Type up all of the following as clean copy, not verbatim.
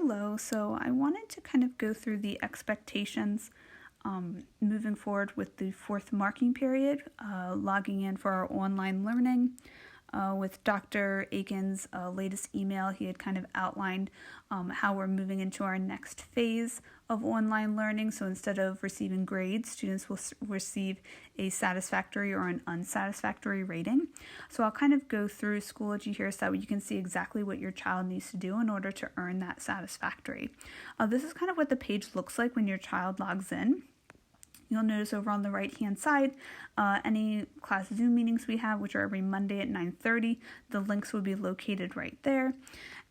Hello, so I wanted to kind of go through the expectations moving forward with the fourth marking period, logging in for our online learning. With Dr. Aiken's latest email, he had kind of outlined how we're moving into our next phase of online learning. So instead of receiving grades, students will receive a satisfactory or an unsatisfactory rating. So I'll kind of go through Schoology here so that you can see exactly what your child needs to do in order to earn that satisfactory. This is kind of what the page looks like when your child logs in. You'll notice over on the right hand side, any class Zoom meetings we have, which are every Monday at 9:30, the links will be located right there.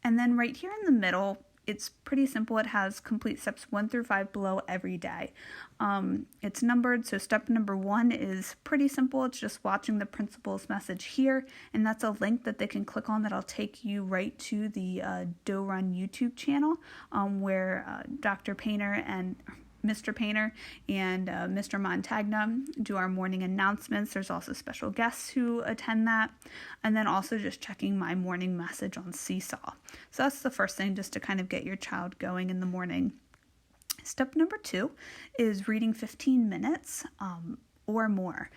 And then right here in the middle, it's pretty simple. It has complete steps 1 through 5 below every day. It's numbered, so step number 1 is pretty simple. It's just watching the principal's message here, and that's a link that they can click on that'll take you right to the Dough Run YouTube channel, where Dr. Painter and Mr. Painter and Mr. Montagna do our morning announcements. There's also special guests who attend that. And then also just checking my morning message on Seesaw. So that's the first thing, just to kind of get your child going in the morning. Step number 2 is reading 15 minutes or more.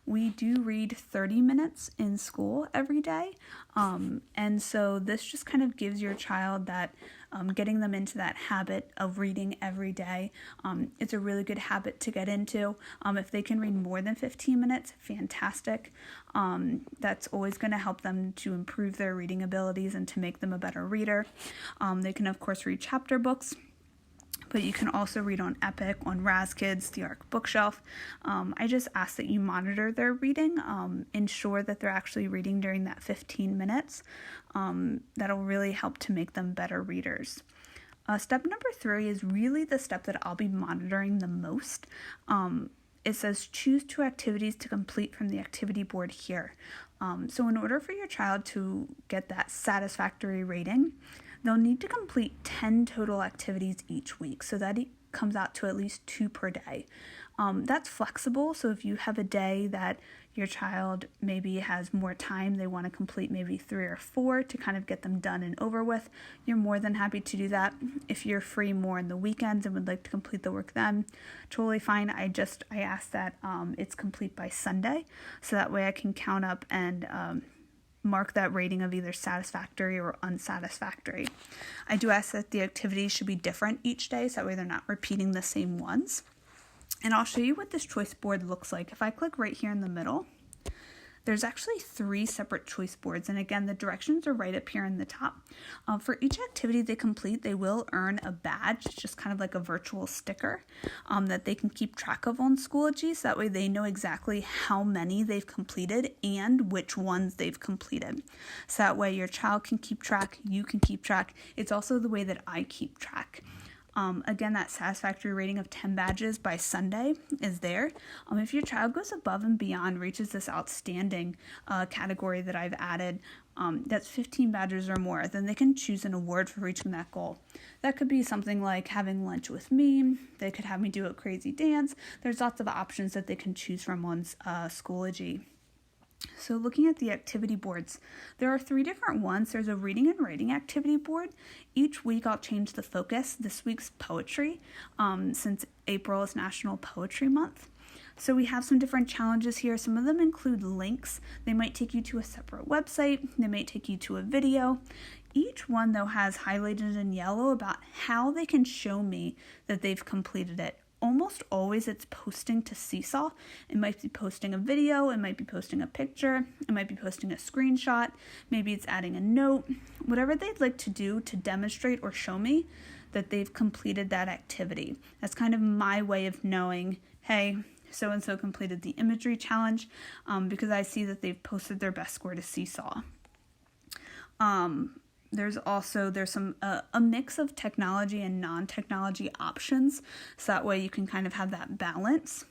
We do read 30 minutes in school every day, and so this just kind of gives your child that, getting them into that habit of reading every day. It's a really good habit to get into. If they can read more than 15 minutes, fantastic. That's always going to help them to improve their reading abilities and to make them a better reader. They can, of course, read chapter books, but you can also read on Epic, on Raz-Kids, the ARC Bookshelf. I just ask that you monitor their reading, ensure that they're actually reading during that 15 minutes. That'll really help to make them better readers. Step number 3 is really the step that I'll be monitoring the most. It says choose 2 activities to complete from the activity board here. So in order for your child to get that satisfactory rating, they'll need to complete 10 total activities each week, so that it comes out to at least 2 per day. That's flexible, so if you have a day that your child maybe has more time, they want to complete maybe 3 or 4 to kind of get them done and over with, you're more than happy to do that. If you're free more in the weekends and would like to complete the work then, totally fine. I ask that it's complete by Sunday, so that way I can count up and mark that rating of either satisfactory or unsatisfactory. I do ask that the activities should be different each day, so that way they're not repeating the same ones. And I'll show you what this choice board looks like. If I click right here in the middle, there's actually 3 separate choice boards, and again, the directions are right up here in the top. For each activity they complete, they will earn a badge. It's just kind of like a virtual sticker that they can keep track of on Schoology, so that way they know exactly how many they've completed and which ones they've completed. So that way your child can keep track, you can keep track. It's also the way that I keep track. Again, that satisfactory rating of 10 badges by Sunday is there. If your child goes above and beyond, reaches this outstanding category that I've added, that's 15 badges or more, then they can choose an award for reaching that goal. That could be something like having lunch with me. They could have me do a crazy dance. There's lots of options that they can choose from on Schoology. So looking at the activity boards, there are 3 different ones. There's a reading and writing activity board. Each week I'll change the focus. This week's poetry, since April is National Poetry Month. So we have some different challenges here. Some of them include links. They might take you to a separate website. They might take you to a video. Each one, though, has highlighted in yellow about how they can show me that they've completed it. Almost always it's posting to Seesaw. It might be posting a video, it might be posting a picture, it might be posting a screenshot, maybe it's adding a note, whatever they'd like to do to demonstrate or show me that they've completed that activity. That's kind of my way of knowing, hey, so-and-so completed the imagery challenge, because I see that they've posted their best score to Seesaw. There's some a mix of technology and non-technology options, so that way you can kind of have that balance.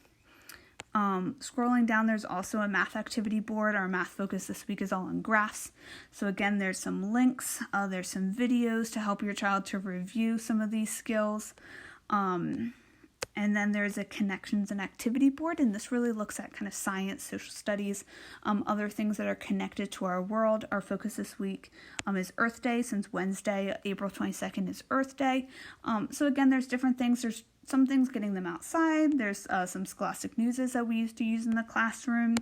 Scrolling down, there's also a math activity board. Our math focus this week is all on graphs. So again, there's some links, there's some videos to help your child to review some of these skills. And then there's a connections and activity board, and this really looks at kind of science, social studies, other things that are connected to our world. Our focus this week is Earth Day, since Wednesday, April 22nd is Earth Day. So again, there's different things. There's some things getting them outside. There's some Scholastic Newses that we used to use in the classroom.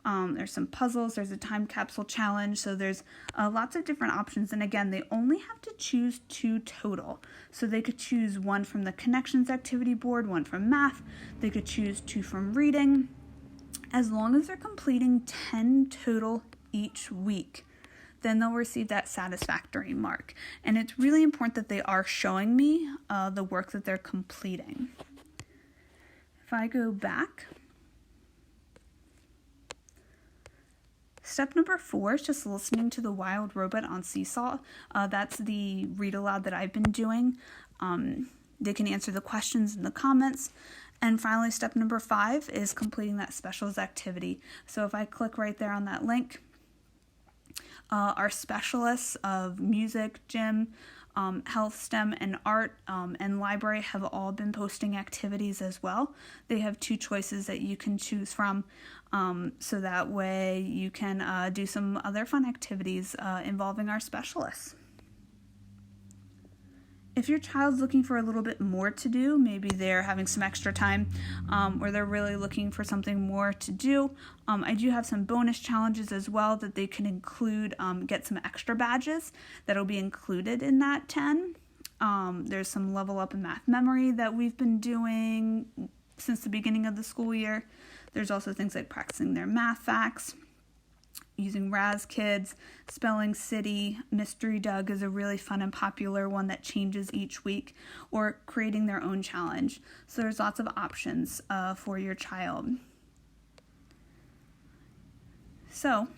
There's some puzzles, there's a time capsule challenge, so there's lots of different options. And again, they only have to choose 2 total. So they could choose 1 from the connections activity board, 1 from math. They could choose 2 from reading. As long as they're completing 10 total each week, then they'll receive that satisfactory mark. And it's really important that they are showing me the work that they're completing. If I go back, step number 4 is just listening to the Wild Robot on Seesaw. That's the read aloud that I've been doing. They can answer the questions in the comments. And finally, step number 5 is completing that specials activity. So if I click right there on that link, our specialists of music, gym, health, STEM, and art, and library have all been posting activities as well. They have 2 choices that you can choose from, so that way you can do some other fun activities involving our specialists. If your child's looking for a little bit more to do, maybe they're having some extra time, or they're really looking for something more to do, I do have some bonus challenges as well that they can include, get some extra badges that'll be included in that 10. There's some level up in math memory that we've been doing since the beginning of the school year. There's also things like practicing their math facts, using Raz Kids, Spelling City, Mystery Doug is a really fun and popular one that changes each week, or creating their own challenge. So there's lots of options for your child. So,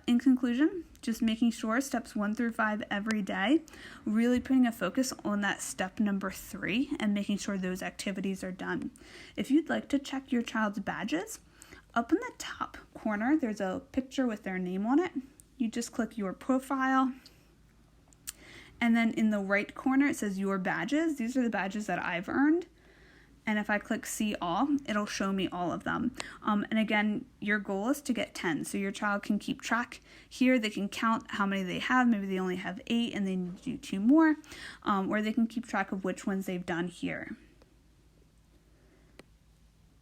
in conclusion, just making sure steps 1 through 5 every day, really putting a focus on that step number 3 and making sure those activities are done. If you'd like to check your child's badges, up in the top corner, there's a picture with their name on it. You just click your profile. And then in the right corner, it says your badges. These are the badges that I've earned. And if I click see all, it'll show me all of them. And again, your goal is to get 10. So your child can keep track. Here they can count how many they have. Maybe they only have 8 and they need to do 2 more. Or they can keep track of which ones they've done here.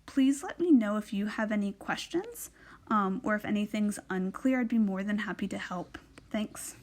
Please let me know if you have any questions or if anything's unclear. I'd be more than happy to help. Thanks.